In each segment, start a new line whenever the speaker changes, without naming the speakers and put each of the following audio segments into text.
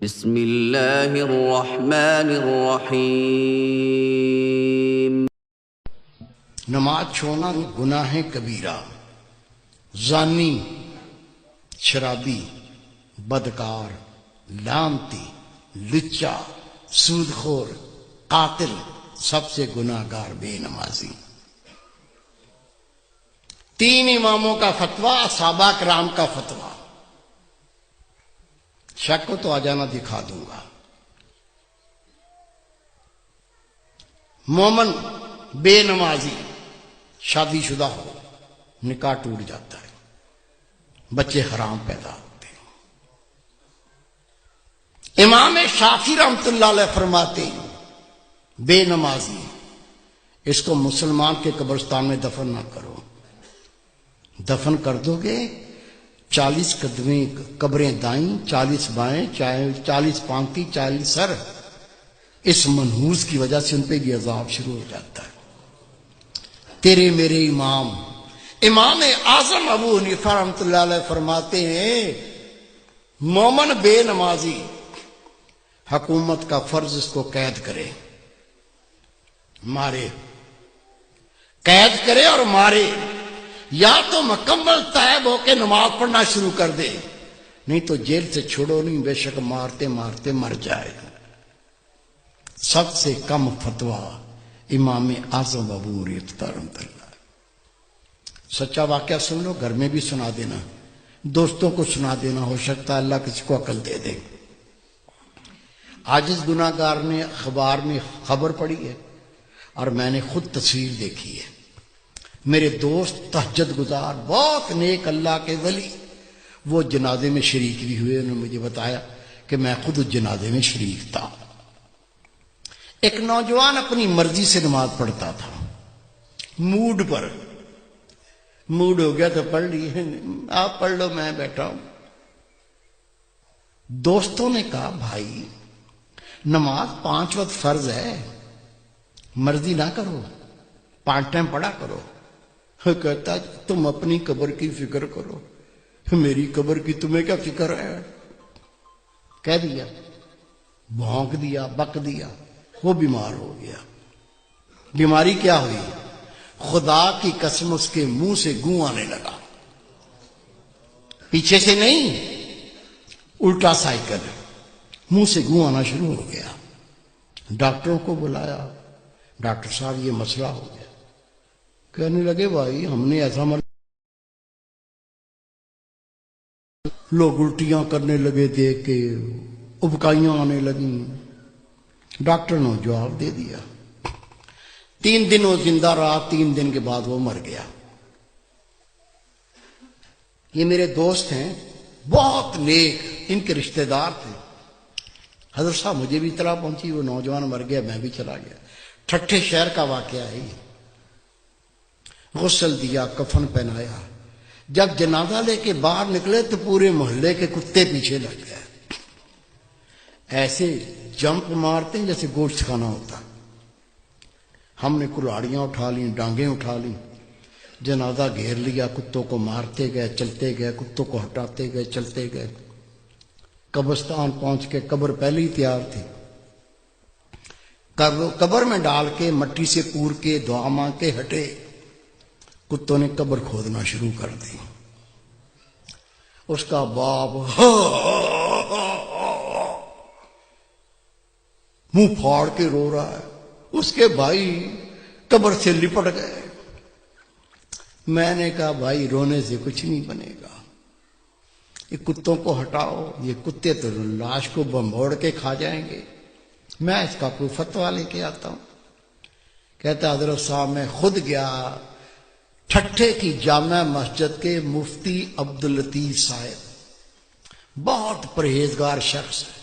بسم اللہ الرحمن الرحیم۔
نماز چھوڑنا گناہ کبیرہ، زانی، شرابی، بدکار، لعنتی، لچا، سود خور، قاتل، سب سے گناہ گار بے نمازی۔ 3 اماموں کا فتویٰ، صحابہ کرام کا فتویٰ۔ شک کو تو آ جانا، دکھا دوں گا۔ مومن بے نمازی شادی شدہ ہو، نکاح ٹوٹ جاتا ہے، بچے حرام پیدا ہوتے ہیں۔ امام شافعی رحمۃ اللہ علیہ فرماتے ہیں بے نمازی اس کو مسلمان کے قبرستان میں دفن نہ کرو۔ دفن کر دو گے 40 قدمیں قبریں دائیں، 40 بائیں، 40 پانتی، 40 سر، اس منحوس کی وجہ سے ان پہ یہ عذاب شروع ہو جاتا ہے۔ تیرے میرے امام اعظم ابو حنیفہ رحمۃ اللہ علیہ فرماتے ہیں مومن بے نمازی حکومت کا فرض اس کو قید کرے، مارے، قید کرے اور مارے، یا تو مکمل تائب ہو کے نماز پڑھنا شروع کر دے، نہیں تو جیل سے چھوڑو نہیں، بے شک مارتے مارتے مر جائے۔ سب سے کم فتویٰ امام اعظم ابو حنیفہ رحمۃ اللہ۔ سچا واقعہ سن لو، گھر میں بھی سنا دینا، دوستوں کو سنا دینا، ہو سکتا ہے اللہ کسی کو عقل دے دے۔ عاجز گناہ گار نے اخبار میں خبر پڑھی ہے اور میں نے خود تصویر دیکھی ہے۔ میرے دوست تہجد گزار، بہت نیک اللہ کے ولی، وہ جنازے میں شریک بھی ہوئے۔ انہوں نے مجھے بتایا کہ میں خود اس جنازے میں شریک تھا۔ ایک نوجوان اپنی مرضی سے نماز پڑھتا تھا، موڈ پر، موڈ ہو گیا تو پڑھ لی، آپ پڑھ لو میں بیٹھا ہوں۔ دوستوں نے کہا بھائی نماز 5 وقت فرض ہے، مرضی نہ کرو، 5 ٹائم پڑھا کرو۔ کہتا تم اپنی قبر کی فکر کرو، میری قبر کی تمہیں کیا فکر ہے؟ کہہ دیا، بھونک دیا، بک دیا، وہ بیمار ہو گیا۔ بیماری کیا ہوئی؟ خدا کی قسم اس کے منہ سے گوں آنے لگا، پیچھے سے نہیں، الٹا سائیکل، منہ سے گوں آنا شروع ہو گیا۔ ڈاکٹروں کو بلایا، ڈاکٹر صاحب یہ مسئلہ ہو گیا۔ کہنے لگے بھائی ہم نے ایسا لوگ الٹیاں کرنے لگے، دیکھ کے ابکائیاں آنے لگیں۔ ڈاکٹر نے جواب دے دیا۔ 3 دن وہ زندہ رہا، 3 دن کے بعد وہ مر گیا۔ یہ میرے دوست ہیں، بہت نیک، ان کے رشتہ دار تھے۔ حضرت صاحب مجھے بھی اطلاع پہنچی وہ نوجوان مر گیا، میں بھی چلا گیا۔ ٹھٹھے شہر کا واقعہ ہے یہ۔ غسل دیا، کفن پہنایا، جب جنازہ لے کے باہر نکلے تو پورے محلے کے کتے پیچھے لگ گئے، ایسے جمپ مارتے ہیں جیسے گوشت کھانا ہوتا۔ ہم نے کلاڑیاں اٹھا لیں، ڈانگیں اٹھا لیں، جنازہ گھیر لیا، کتوں کو مارتے گئے، چلتے گئے، کتوں کو ہٹاتے گئے، چلتے گئے۔ قبرستان پہنچ کے قبر پہلے ہی تیار تھی، قبر میں ڈال کے مٹی سے پور کے دعا مانگ کے ہٹے، کتوں نے قبر کھودنا شروع کر دی۔ اس کا باپ منہ پھاڑ کے رو رہا ہے، اس کے بھائی قبر سے لپٹ گئے۔ میں نے کہا بھائی رونے سے کچھ نہیں بنے گا، یہ کتوں کو ہٹاؤ، یہ کتے تو لاش کو بمبوڑ کے کھا جائیں گے، میں اس کا کوئی فتویٰ لے کے آتا ہوں۔ کہتا حضرت صاحب میں خود گیا ٹھٹھے کی جامع مسجد کے مفتی عبداللطیف صاحب، بہت پرہیزگار شخص ہے،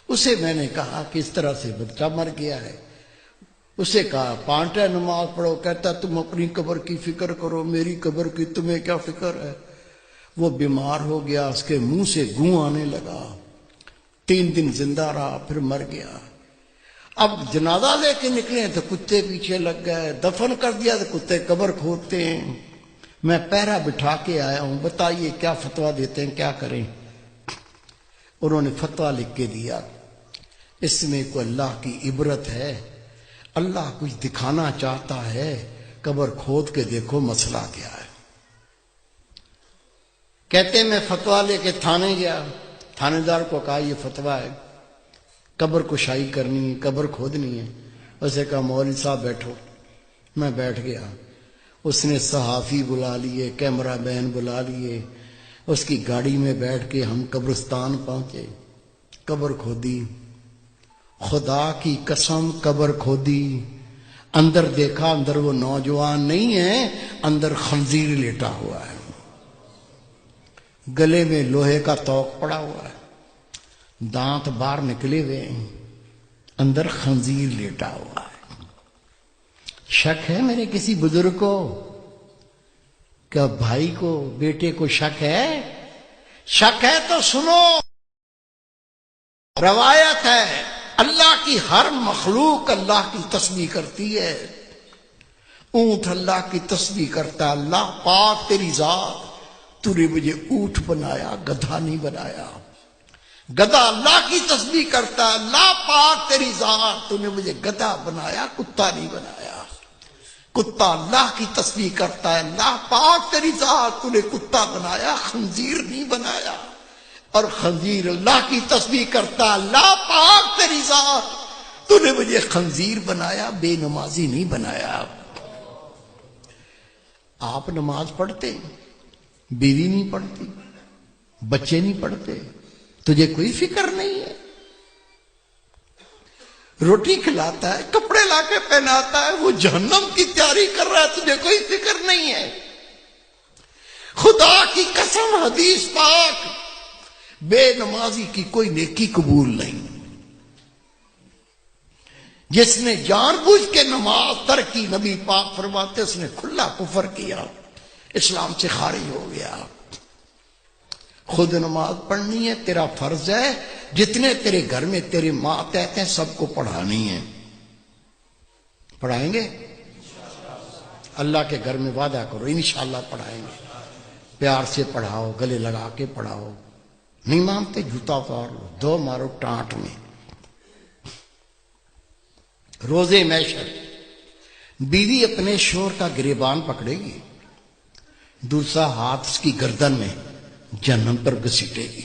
اسے میں نے کہا کہ اس طرح سے بچہ مر گیا ہے۔ اسے کہا 5 ٹائم نماز پڑھو، کہتا تم اپنی قبر کی فکر کرو، میری قبر کی تمہیں کیا فکر ہے؟ وہ بیمار ہو گیا، اس کے منہ سے گوں آنے لگا، 3 دن زندہ رہا، پھر مر گیا۔ اب جنازہ لے کے نکلے تو کتے پیچھے لگ گئے، دفن کر دیا تو کتے قبر کھودتے ہیں۔ میں پہرا بٹھا کے آیا ہوں، بتائیے کیا فتویٰ دیتے ہیں، کیا کریں؟ انہوں نے فتویٰ لکھ کے دیا، اس میں کوئی اللہ کی عبرت ہے، اللہ کچھ دکھانا چاہتا ہے، قبر کھود کے دیکھو مسئلہ کیا ہے۔ کہتے میں فتویٰ لے کے تھانے گیا، تھانے دار کو کہا یہ فتویٰ ہے، قبر کشائی کرنی ہے، قبر کھودنی ہے۔ اسے کہا مولوی صاحب بیٹھو۔ میں بیٹھ گیا، اس نے صحافی بلا لیے، کیمرہ مین بلا لیے، اس کی گاڑی میں بیٹھ کے ہم قبرستان پہنچے، قبر کھودی، خدا کی قسم قبر کھودی، اندر دیکھا، اندر وہ نوجوان نہیں ہے، اندر خنزیر لیٹا ہوا ہے، گلے میں لوہے کا توق پڑا ہوا ہے، دانت باہر نکلے ہوئے ہیں، اندر خنزیر لیٹا ہوا ہے۔ شک ہے میرے کسی بزرگ کو؟ کیا بھائی کو، بیٹے کو شک ہے؟ شک ہے تو سنو، روایت ہے اللہ کی ہر مخلوق اللہ کی تسبیح کرتی ہے۔ اونٹ اللہ کی تسبیح کرتا ہے، اللہ پاک تیری ذات، تو نے مجھے اونٹ بنایا، گدھا نہیں بنایا۔ گدھا اللہ کی تسبیح کرتا ہے، اللہ پاک تیری ذات، تو نے مجھے گدھا بنایا، کتا نہیں بنایا۔ کتا اللہ کی تسبیح کرتا ہے، اللہ پاک تیری ذات، تو نے کتا بنایا، خنزیر نہیں بنایا۔ اور خنزیر اللہ کی تسبیح کرتا ہے، اللہ پاک تیری ذات، تو نے مجھے خنزیر بنایا، بے نمازی نہیں بنایا۔ آپ نماز پڑھتے، بیوی نہیں پڑھتی، بچے نہیں پڑھتے، تجھے کوئی فکر نہیں ہے۔ روٹی کھلاتا ہے، کپڑے لا کے پہناتا ہے، وہ جہنم کی تیاری کر رہا ہے، تجھے کوئی فکر نہیں ہے۔ خدا کی قسم حدیث پاک، بے نمازی کی کوئی نیکی قبول نہیں۔ جس نے جان بوجھ کے نماز ترک کی، نبی پاک فرماتے اس نے کھلا کفر کیا، اسلام سے خارج ہو گیا۔ خود نماز پڑھنی ہے، تیرا فرض ہے، جتنے تیرے گھر میں تیرے ماتحت ہیں سب کو پڑھانی ہے۔ پڑھائیں گے؟ اللہ کے گھر میں وعدہ کرو انشاءاللہ پڑھائیں گے۔ پیار سے پڑھاؤ، گلے لگا کے پڑھاؤ، نہیں مانتے جوتا اتار لو، دو مارو ٹانٹ میں۔ روزے محشر بیوی اپنے شوہر کا گریبان پکڑے گی، دوسرا ہاتھ اس کی گردن میں جہنم پر گھسیٹے گی۔